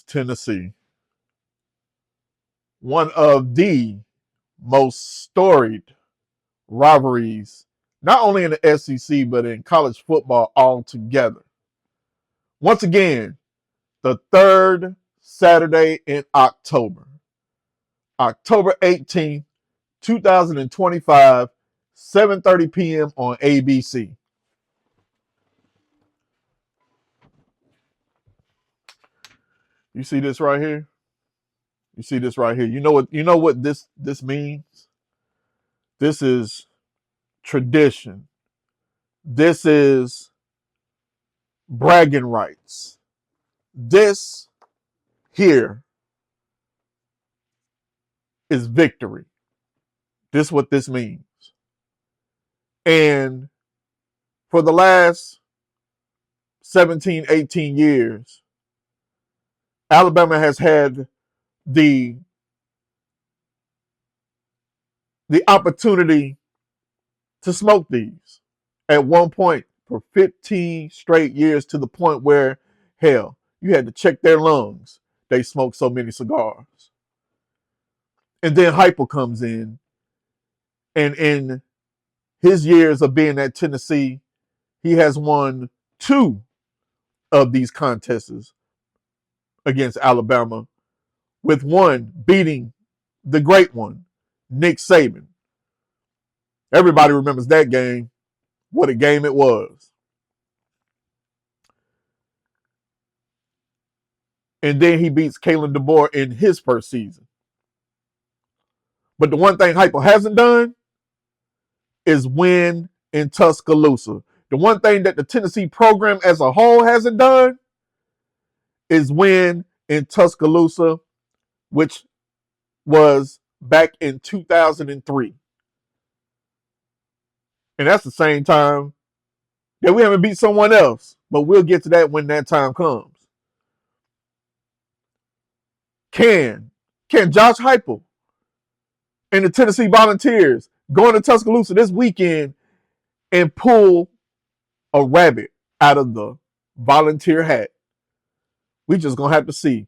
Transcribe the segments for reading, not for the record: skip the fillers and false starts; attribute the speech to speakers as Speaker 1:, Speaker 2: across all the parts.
Speaker 1: Tennessee. One of the most storied rivalries, not only in the SEC, but in college football altogether. Once again, the third Saturday in October, October 18th, 2025, 7:30 p.m. on ABC. You see this right here? You see this right here? You know what this means? This is tradition. This is bragging rights. This here is victory. This is what this means. And for the last 17, 18 years, Alabama has had the opportunity to smoke these at one point for 15 straight years, to the point where, hell, you had to check their lungs. They smoked so many cigars. And then Heupel comes in, and in his years of being at Tennessee, he has won 2 of these contests against Alabama, with one beating the great one, Nick Saban. Everybody remembers that game. What a game it was. And then he beats Kalen DeBoer in his first season. But the one thing Heupel hasn't done is win in Tuscaloosa. The one thing that the Tennessee program as a whole hasn't done is win in Tuscaloosa, which was back in 2003. And that's the same time that we haven't beat someone else. But we'll get to that when that time comes. Can Josh Heupel and the Tennessee Volunteers go into Tuscaloosa this weekend and pull a rabbit out of the volunteer hat? We just going to have to see.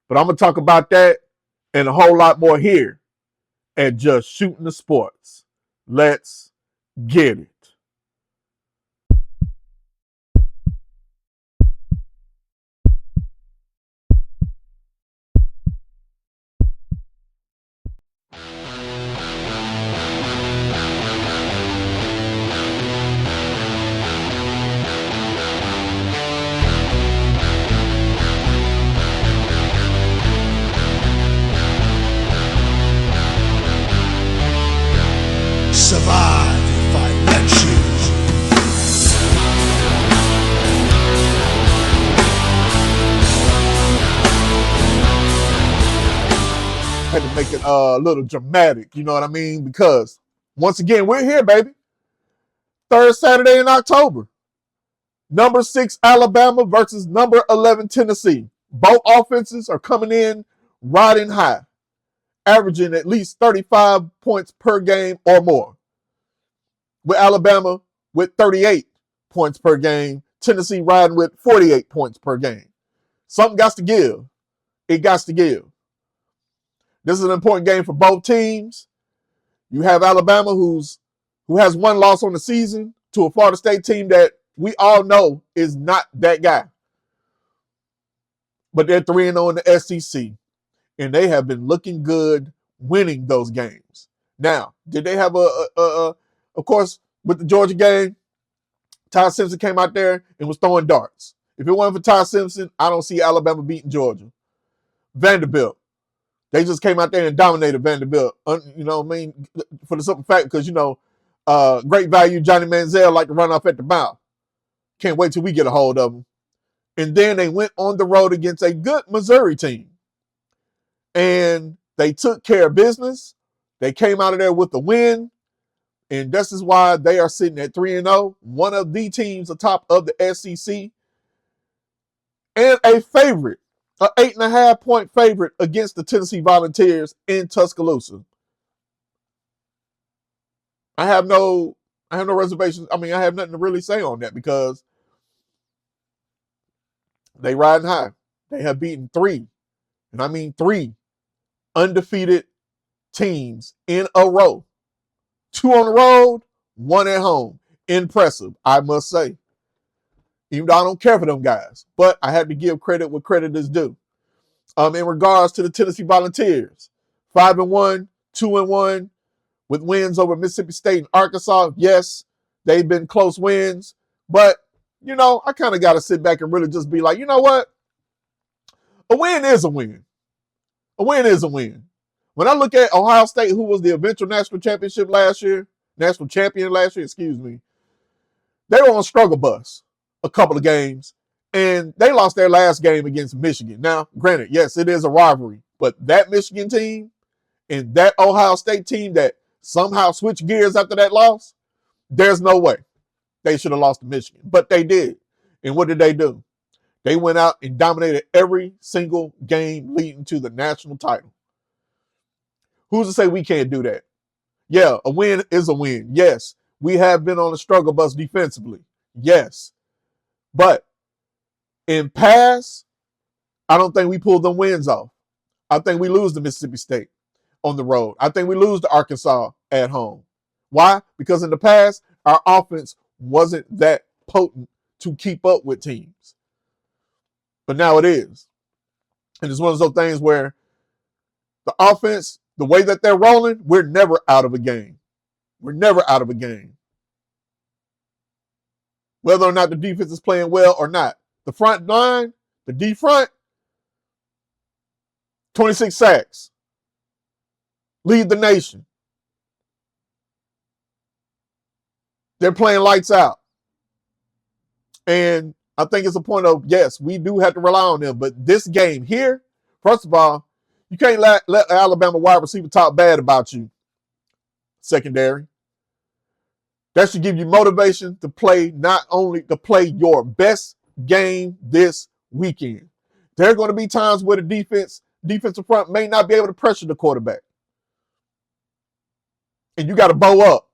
Speaker 1: But I'm going to talk about that and a whole lot more here at Just Shooting the Sports. Let's get it.
Speaker 2: Survive if I let you.
Speaker 1: Had to make it a little dramatic, you know what I mean? Because once again, we're here, baby. Third Saturday in October. Number 6 Alabama versus number 11 Tennessee. Both offenses are coming in riding high, averaging at least 35 points per game or more. With Alabama with 38 points per game, Tennessee riding with 48 points per game. Something got to give. It got to give. This is an important game for both teams. You have Alabama who has one loss on the season to a Florida State team that we all know is not that guy. But they're 3-0 in the SEC, and they have been looking good winning those games. Now, did they have of course, with the Georgia game, Ty Simpson came out there and was throwing darts. If it wasn't for Ty Simpson, I don't see Alabama beating Georgia. Vanderbilt, they just came out there and dominated Vanderbilt. You know what I mean? For the simple fact, because, great value Johnny Manziel like to run off at the mouth. Can't wait till we get a hold of them. And then they went on the road against a good Missouri team. And they took care of business. They came out of there with the win. And this is why they are sitting at 3-0. One of the teams atop of the SEC. And a favorite. An 8.5-point favorite against the Tennessee Volunteers in Tuscaloosa. I have no reservations. I have nothing to really say on that because they riding high. They have beaten three, and I mean three, undefeated teams in a row. Two on the road, one at home. Impressive, I must say. Even though I don't care for them guys, but I have to give credit where credit is due. In regards to the Tennessee Volunteers, 5-1, 2-1, with wins over Mississippi State and Arkansas. Yes, they've been close wins, but I kind of got to sit back and really just be like, you know what? A win is a win. A win is a win. When I look at Ohio State, who was the eventual national champion last year, excuse me, they were on struggle bus a couple of games, and they lost their last game against Michigan. Now, granted, yes, it is a rivalry, but that Michigan team and that Ohio State team that somehow switched gears after that loss, there's no way they should have lost to Michigan, but they did. And what did they do? They went out and dominated every single game leading to the national title. Who's to say we can't do that? Yeah, a win is a win. Yes, we have been on a struggle bus defensively. Yes. But in past, I don't think we pulled them wins off. I think we lose to Mississippi State on the road. I think we lose to Arkansas at home. Why? Because in the past, our offense wasn't that potent to keep up with teams. But now it is. And it's one of those things where the offense, the way that they're rolling, we're never out of a game. We're never out of a game. Whether or not the defense is playing well or not. The front line, the D front, 26 sacks. Lead the nation. They're playing lights out. And I think it's a point of, yes, we do have to rely on them. But this game here, first of all, you can't let Alabama wide receiver talk bad about you, secondary. That should give you motivation to play, not only to play your best game this weekend. There are going to be times where the defensive front may not be able to pressure the quarterback. And you got to bow up.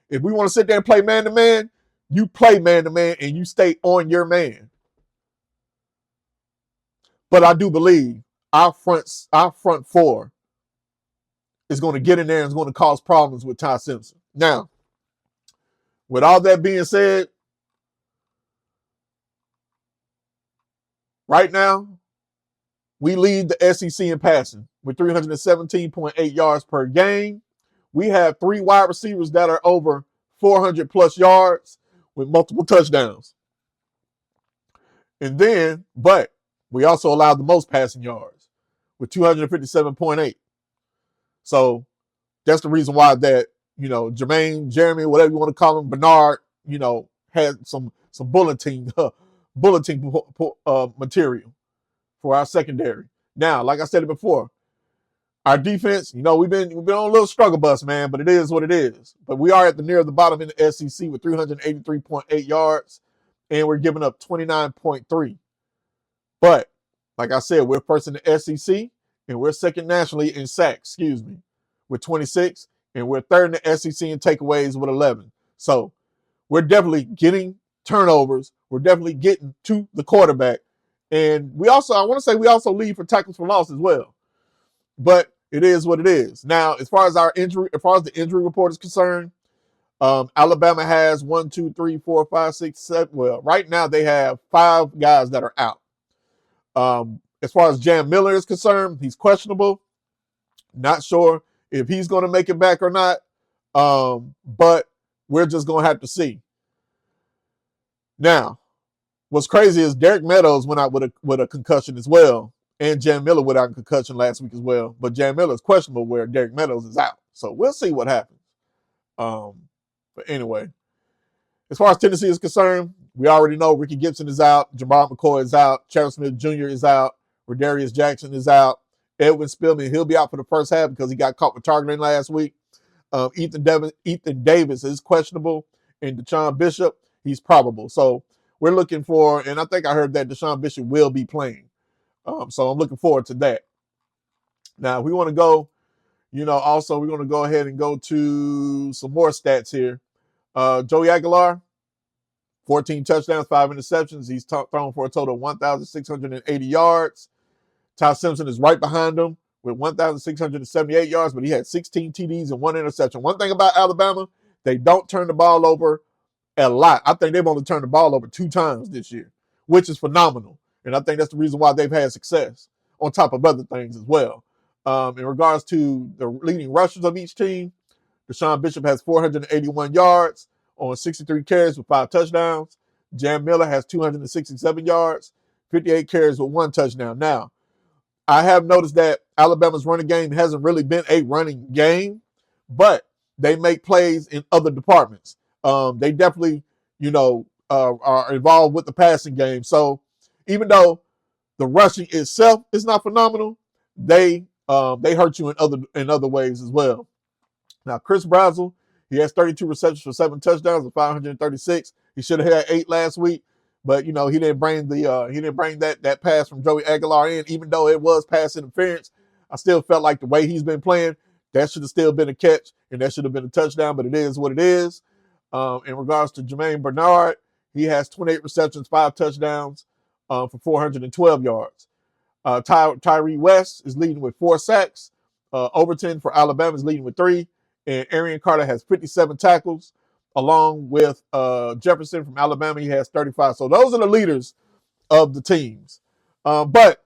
Speaker 1: If we want to sit there and play man-to-man, you play man-to-man and you stay on your man. But I do believe our front four is going to get in there and is going to cause problems with Ty Simpson. Now, with all that being said, right now, we lead the SEC in passing with 317.8 yards per game. We have three wide receivers that are over 400 plus yards with multiple touchdowns. And then, but we also allowed the most passing yards with 257.8. So that's the reason why that, Jeremy, whatever you want to call him, Bernard, had some bulletin material for our secondary. Now, like I said it before, our defense, we've been on a little struggle bus, man, but it is what it is. But we are at the near the bottom in the SEC with 383.8 yards, and we're giving up 29.3. But like I said, we're first in the SEC, and we're second nationally in sacks, with 26, and we're third in the SEC in takeaways with 11. So we're definitely getting turnovers. We're definitely getting to the quarterback. And I want to say we also lead for tackles for loss as well. But it is what it is. Now, as far as the injury report is concerned, Alabama has 1, 2, 3, 4, 5, 6, 7. Well, right now they have 5 guys that are out. As far as Jam Miller is concerned, he's questionable. Not sure if he's going to make it back or not. But we're just going to have to see. Now, what's crazy is Derek Meadows went out with a concussion as well. And Jam Miller went out in concussion last week as well. But Jam Miller is questionable where Derek Meadows is out. So we'll see what happens. But anyway, as far as Tennessee is concerned, we already know Ricky Gibson is out. Jamar McCoy is out. Charles Smith Jr. is out. Rodarius Jackson is out. Edwin Spillman, he'll be out for the first half because he got caught with targeting last week. Ethan Davis is questionable. And Deshaun Bishop, he's probable. So we're looking for, and I think I heard that Deshaun Bishop will be playing. So I'm looking forward to that. Now, we want to go, also we're going to go ahead and go to some more stats here. Joey Aguilar, 14 touchdowns, 5 interceptions. He's thrown for a total of 1,680 yards. Ty Simpson is right behind him with 1,678 yards, but he had 16 TDs and 1 interception. One thing about Alabama, they don't turn the ball over a lot. I think they've only turned the ball over 2 times this year, which is phenomenal. And I think that's the reason why they've had success, on top of other things as well. In regards to the leading rushers of each team, Deshaun Bishop has 481 yards on 63 carries with 5 touchdowns. Jam Miller has 267 yards, 58 carries with 1 touchdown. Now, I have noticed that Alabama's running game hasn't really been a running game, but they make plays in other departments. They definitely, are involved with the passing game. So even though the rushing itself is not phenomenal, they hurt you in other ways as well. Now, Chris Brazzell, he has 32 receptions for 7 touchdowns and 536. He should have had 8 last week, but he didn't bring that pass from Joey Aguilar in. Even though it was pass interference, I still felt like the way he's been playing, that should have still been a catch and that should have been a touchdown. But it is what it is. In regards to Jermaine Bernard, he has 28 receptions, 5 touchdowns for 412 yards. Tyree West is leading with 4 sacks. Overton for Alabama is leading with 3. And Arian Carter has 57 tackles, along with Jefferson from Alabama. He has 35. So those are the leaders of the teams. But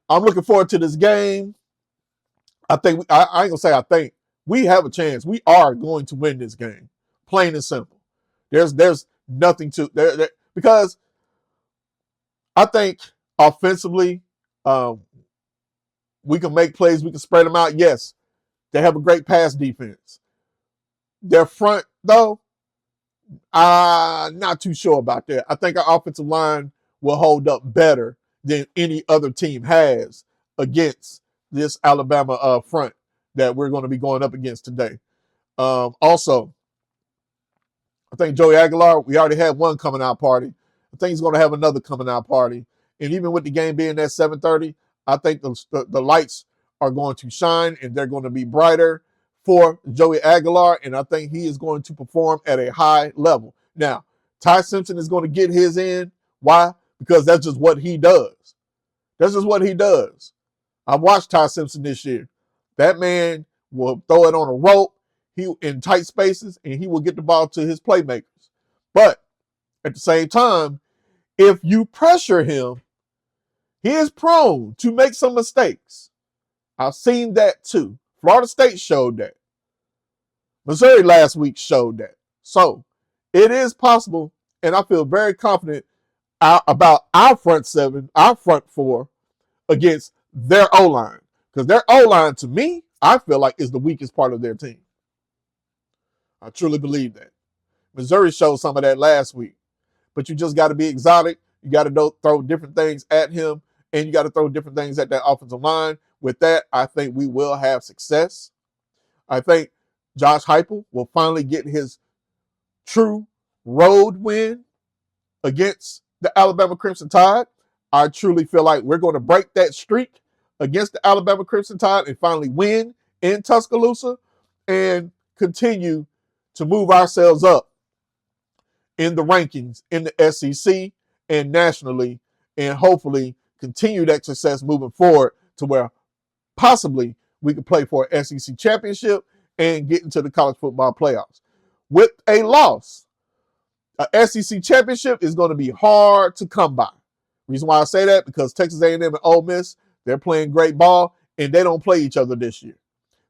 Speaker 1: I'm looking forward to this game. I think I ain't gonna say I think we have a chance. We are going to win this game, plain and simple. There's nothing to there because I think offensively we can make plays. We can spread them out. Yes, they have a great pass defense. Their front, though, not too sure about that. I think our offensive line will hold up better than any other team has against this Alabama front that we're going to be going up against today. Also, I think Joey Aguilar, we already had one coming out party. I think he's going to have another coming out party. And even with the game being at 7:30, I think the lights are going to shine and they're going to be brighter for Joey Aguilar, and I think he is going to perform at a high level. Now, Ty Simpson is going to get his in. Why? Because that's just what he does. That's just what he does. I've watched Ty Simpson this year. That man will throw it on a rope, he in tight spaces, and he will get the ball to his playmakers. But at the same time, if you pressure him, he is prone to make some mistakes. I've seen that too. Florida State showed that. Missouri last week showed that. So it is possible, and I feel very confident about our front 7, our front 4 against their O-line. Because their O-line, to me, I feel like is the weakest part of their team. I truly believe that. Missouri showed some of that last week. But you just got to be exotic. You got to throw different things at him, and you got to throw different things at that offensive line. With that, I think we will have success. I think Josh Heupel will finally get his true road win against the Alabama Crimson Tide. I truly feel like we're going to break that streak against the Alabama Crimson Tide and finally win in Tuscaloosa and continue to move ourselves up in the rankings in the SEC and nationally, and hopefully continue that success moving forward to where possibly we could play for an SEC championship and get into the college football playoffs. With a loss, an SEC championship is going to be hard to come by. Reason why I say that, because Texas A&M and Ole Miss, they're playing great ball, and they don't play each other this year.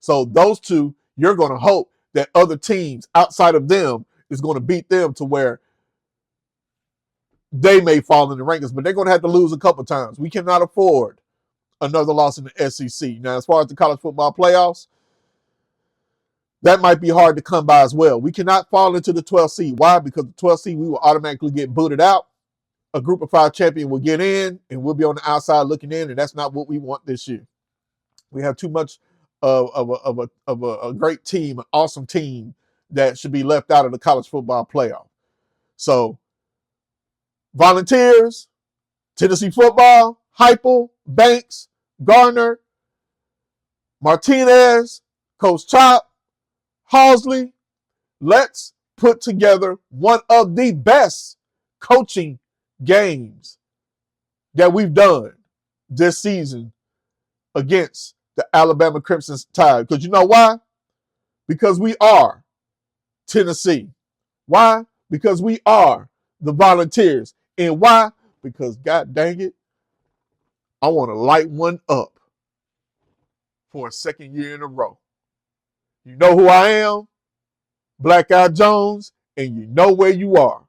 Speaker 1: So those two, you're going to hope that other teams outside of them is going to beat them to where they may fall in the rankings, but they're going to have to lose a couple times. We cannot afford another loss in the SEC. Now, as far as the college football playoffs, that might be hard to come by as well. We cannot fall into the 12th seed. Why? Because the 12th seed, we will automatically get booted out. A group of 5 champion will get in, and we'll be on the outside looking in, and that's not what we want this year. We have too much of a great team, an awesome team that should be left out of the college football playoff. So, Volunteers, Tennessee football, Heupel, Banks, Garner, Martinez, Coach Chop, Halsley, let's put together one of the best coaching games that we've done this season against the Alabama Crimson Tide. Because you know why? Because we are Tennessee. Why? Because we are the Volunteers. And why? Because, God dang it, I want to light one up for a second year in a row. You know who I am? Black Eye Jones, and you know where you are.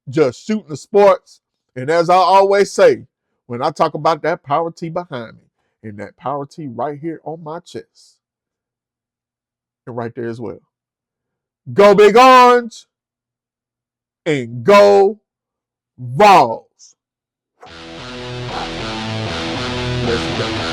Speaker 1: Just shooting the sports. And as I always say, when I talk about that power T behind me, and that power T right here on my chest, and right there as well. Go Big Orange and go Vols. Let's go.